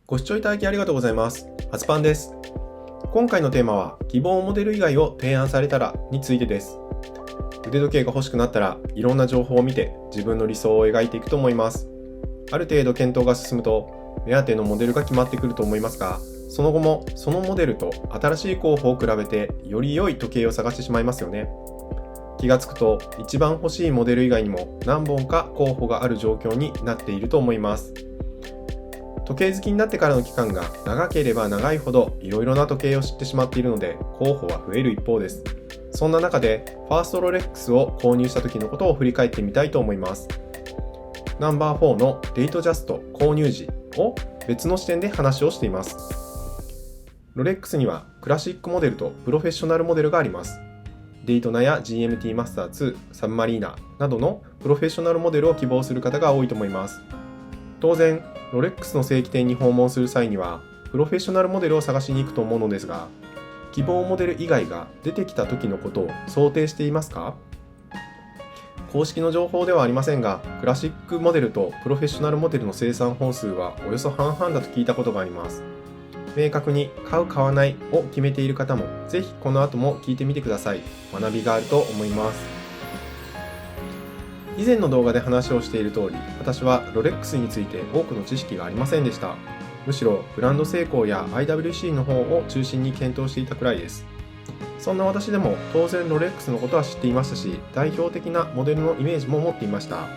ご視聴いただきありがとうございます。はつぱんです。今回のテーマは希望モデル以外を提案されたらについてです。腕時計が欲しくなったらいろんな情報を見て自分の理想を描いていくと思います。ある程度検討が進むと目当てのモデルが決まってくると思いますが、その後もそのモデルと新しい候補を比べてより良い時計を探してしまいますよね。気がつくと一番欲しいモデル以外にも何本か候補がある状況になっていると思います。時計好きになってからの期間が長ければ長いほどいろいろな時計を知ってしまっているので候補は増える一方です。そんな中でファーストロレックスを購入した時のことを振り返ってみたいと思います。ナンバー4のデイトジャスト購入時を別の視点で話をしています。ロレックスにはクラシックモデルとプロフェッショナルモデルがあります。デイトナや GMT マスター2、サブマリーナなどのプロフェッショナルモデルを希望する方が多いと思います。当然ロレックスの正規店に訪問する際にはプロフェッショナルモデルを探しに行くと思うのですが、希望モデル以外が出てきた時のことを想定していますか？公式の情報ではありませんが、クラシックモデルとプロフェッショナルモデルの生産本数はおよそ半々だと聞いたことがあります。明確に買う買わないを決めている方もぜひこの後も聞いてみてください。学びがあると思います。以前の動画で話をしている通り、私はロレックスについて多くの知識がありませんでした。むしろブランド成功や IWC の方を中心に検討していたくらいです。そんな私でも当然ロレックスのことは知っていましたし、代表的なモデルのイメージも持っていました。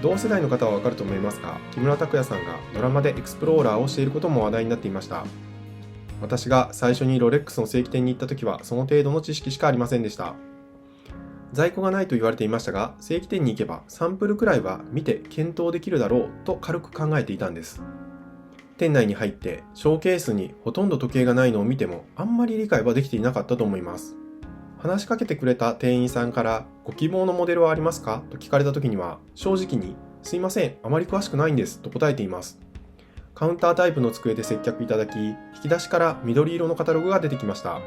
同世代の方はわかると思いますが、木村拓哉さんがドラマでエクスプローラーをしていることも話題になっていました。私が最初にロレックスの正規店に行った時はその程度の知識しかありませんでした。在庫がないと言われていましたが、正規店に行けばサンプルくらいは見て検討できるだろうと軽く考えていたんです。店内に入ってショーケースにほとんど時計がないのを見てもあんまり理解はできていなかったと思います。話しかけてくれた店員さんからご希望のモデルはありますかと聞かれた時には正直にすいません、あまり詳しくないんですと答えています。カウンタータイプの机で接客いただき、引き出しから緑色のカタログが出てきました。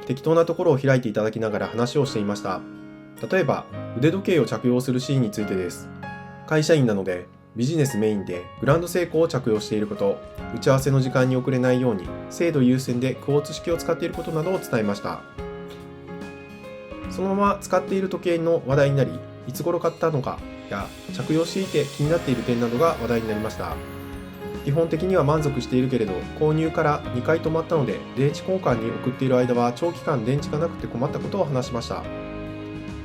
適当なところを開いていただきながら話をしていました。例えば腕時計を着用するシーンについてです。会社員なのでビジネスメインでグランドセイコーを着用していること、打ち合わせの時間に遅れないように精度優先でクォーツ式を使っていることなどを伝えました。そのまま使っている時計の話題になり、いつ頃買ったのかや着用していて気になっている点などが話題になりました。基本的には満足しているけれど、購入から2回止まったので電池交換に送っている間は長期間電池がなくて困ったことを話しました。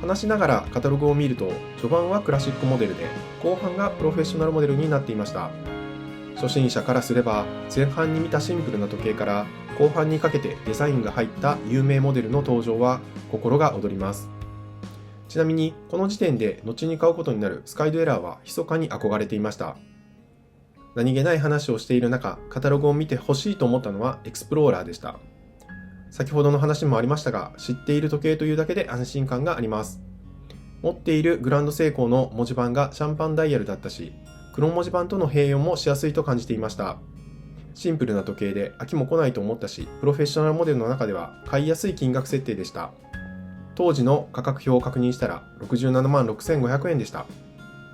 話しながらカタログを見ると、序盤はクラシックモデルで後半がプロフェッショナルモデルになっていました。初心者からすれば前半に見たシンプルな時計から後半にかけてデザインが入った有名モデルの登場は心が躍ります。ちなみにこの時点で後に買うことになるスカイドエラーは密かに憧れていました。何気ない話をしている中、カタログを見てほしいと思ったのはエクスプローラーでした。先ほどの話もありましたが、知っている時計というだけで安心感があります。持っているグランドセイコーの文字盤がシャンパンダイヤルだったし、黒文字盤との併用もしやすいと感じていました。シンプルな時計で飽きも来ないと思ったし、プロフェッショナルモデルの中では買いやすい金額設定でした。当時の価格表を確認したら67万6500円でした。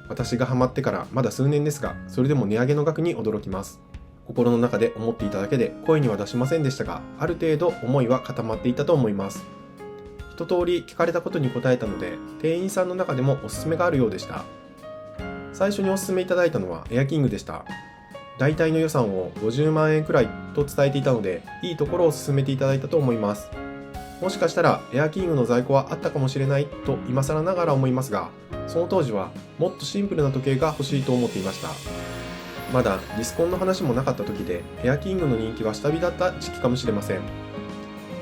私がハマってからまだ数年ですが、それでも値上げの額に驚きます。心の中で思っていただけで声には出しませんでしたが、ある程度思いは固まっていたと思います。一通り聞かれたことに答えたので、店員さんの中でもおすすめがあるようでした。最初におすすめいただいたのはエアキングでした。大体の予算を50万円くらいと伝えていたので、いいところを勧めていただいたと思います。もしかしたらエアキングの在庫はあったかもしれないと今更ながら思いますが、その当時はもっとシンプルな時計が欲しいと思っていました。まだディスコンの話もなかった時でエアキングの人気は下火だった時期かもしれません。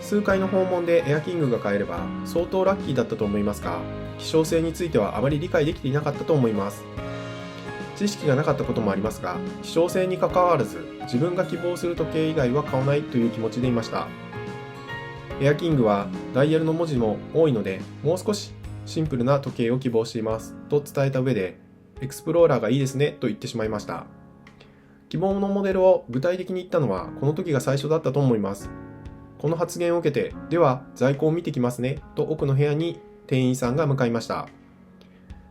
数回の訪問でエアキングが買えれば相当ラッキーだったと思いますが、希少性についてはあまり理解できていなかったと思います。知識がなかったこともありますが、希少性にかかわらず自分が希望する時計以外は買わないという気持ちでいました。エアキングはダイヤルの文字も多いので、もう少しシンプルな時計を希望していますと伝えた上で、エクスプローラーがいいですねと言ってしまいました。希望のモデルを具体的に言ったのはこの時が最初だったと思います。この発言を受けて、では在庫を見てきますねと奥の部屋に店員さんが向かいました。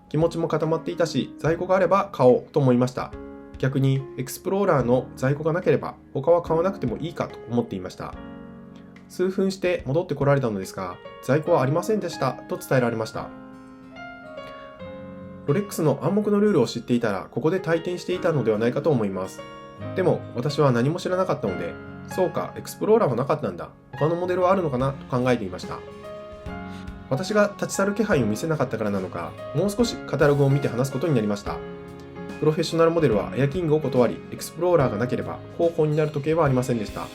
気持ちも固まっていたし、在庫があれば買おうと思いました。逆にエクスプローラーの在庫がなければ他は買わなくてもいいかと思っていました。数分して戻ってこられたのですが、在庫はありませんでしたと伝えられました。ロレックスの暗黙のルールを知っていたらここで退店していたのではないかと思います。でも私は何も知らなかったので、そうか、エクスプローラーはなかったんだ、他のモデルはあるのかなと考えていました。私が立ち去る気配を見せなかったからなのか、もう少しカタログを見て話すことになりました。プロフェッショナルモデルはエアキングを断り、エクスプローラーがなければ候補になる時計はありませんでした。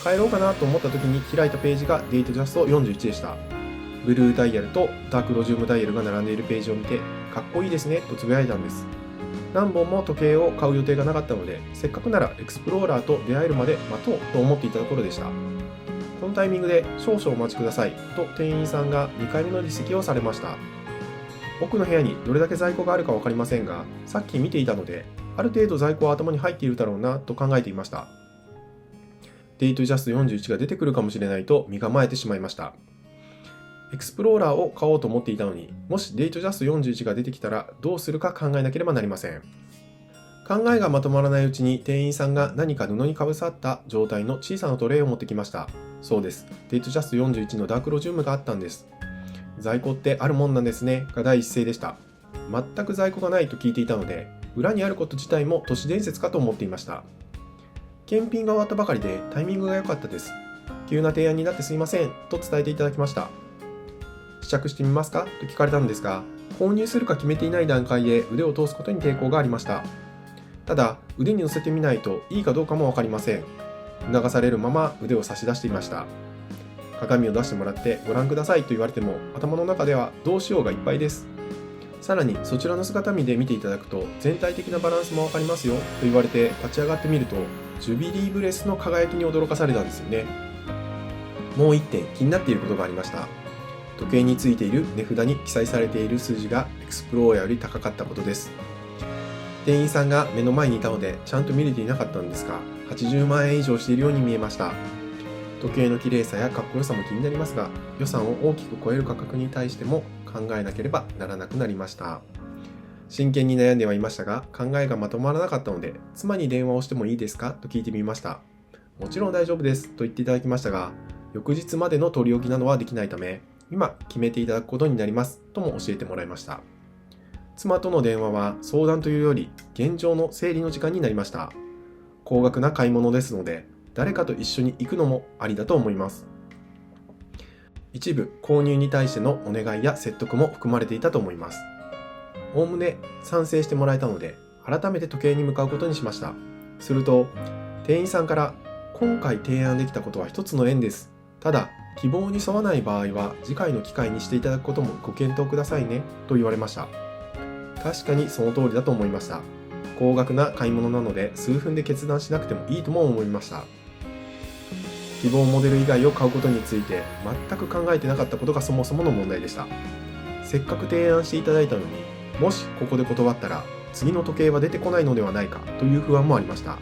帰ろうかなと思った時に開いたページがデートジャスト41でした。ブルーダイヤルとダークロジウムダイヤルが並んでいるページを見て、かっこいいですねとつぶやいたんです。何本も時計を買う予定がなかったので、せっかくならエクスプローラーと出会えるまで待とうと思っていたところでした。このタイミングで少々お待ちくださいと店員さんが2回目の離席をされました。奥の部屋にどれだけ在庫があるか分かりませんが、さっき見ていたので、ある程度在庫は頭に入っているだろうなと考えていました。デートジャスト41が出てくるかもしれないと身構えてしまいました。エクスプローラーを買おうと思っていたのに、もしデートジャスト41が出てきたらどうするか考えなければなりません。考えがまとまらないうちに店員さんが何か布にかぶさった状態の小さなトレイを持ってきました。そうです。デートジャスト41のダークロジウムがあったんです。在庫ってあるもんなんですねが第一声でした。全く在庫がないと聞いていたので、裏にあること自体も都市伝説かと思っていました。検品が終わったばかりでタイミングが良かったです。急な提案になってすいませんと伝えていただきました。試着してみますかと聞かれたのですが、購入するか決めていない段階で腕を通すことに抵抗がありました。ただ、腕に乗せてみないといいかどうかも分かりません。促されるまま腕を差し出していました。鏡を出してもらってご覧くださいと言われても、頭の中ではどうしようがいっぱいです。さらにそちらの姿見で見ていただくと全体的なバランスも分かりますよと言われて立ち上がってみると、ジュビリーブレスの輝きに驚かされたんですよね。もう一点気になっていることがありました。時計についている値札に記載されている数字がエクスプローラーより高かったことです。店員さんが目の前にいたのでちゃんと見れていなかったのですが、80万円以上しているように見えました。時計の綺麗さやかっこよさも気になりますが、予算を大きく超える価格に対しても考えなければならなくなりました。真剣に悩んではいましたが、考えがまとまらなかったので、妻に電話をしてもいいですかと聞いてみました。もちろん大丈夫ですと言っていただきましたが、翌日までの取り置きなどはできないため、今決めていただくことになりますとも教えてもらいました。妻との電話は相談というより現状の整理の時間になりました。高額な買い物ですので、誰かと一緒に行くのもありだと思います。一部購入に対してのお願いや説得も含まれていたと思います。おおむね賛成してもらえたので、改めて時計に向かうことにしました。すると、店員さんから、今回提案できたことは一つの縁です。ただ、希望に沿わない場合は次回の機会にしていただくこともご検討くださいねと言われました。確かにその通りだと思いました。高額な買い物なので数分で決断しなくてもいいとも思いました。希望モデル以外を買うことについて全く考えてなかったことがそもそもの問題でした。せっかく提案していただいたのに、もしここで断ったら次の時計は出てこないのではないかという不安もありました。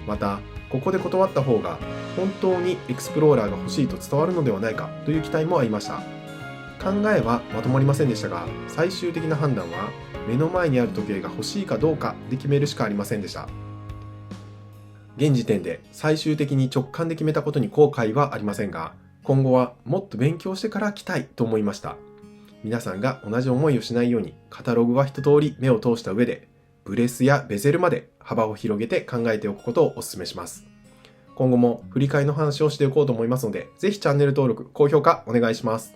また、ここで断った方が本当にエクスプローラーが欲しいと伝わるのではないかという期待もありました。考えはまとまりませんでしたが、最終的な判断は目の前にある時計が欲しいかどうかで決めるしかありませんでした。現時点で最終的に直感で決めたことに後悔はありませんが、今後はもっと勉強してから来たいと思いました。皆さんが同じ思いをしないように、カタログは一通り目を通した上で、ブレスやベゼルまで幅を広げて考えておくことをお勧めします。今後も振り返りの話をしていこうと思いますので、ぜひチャンネル登録、高評価お願いします。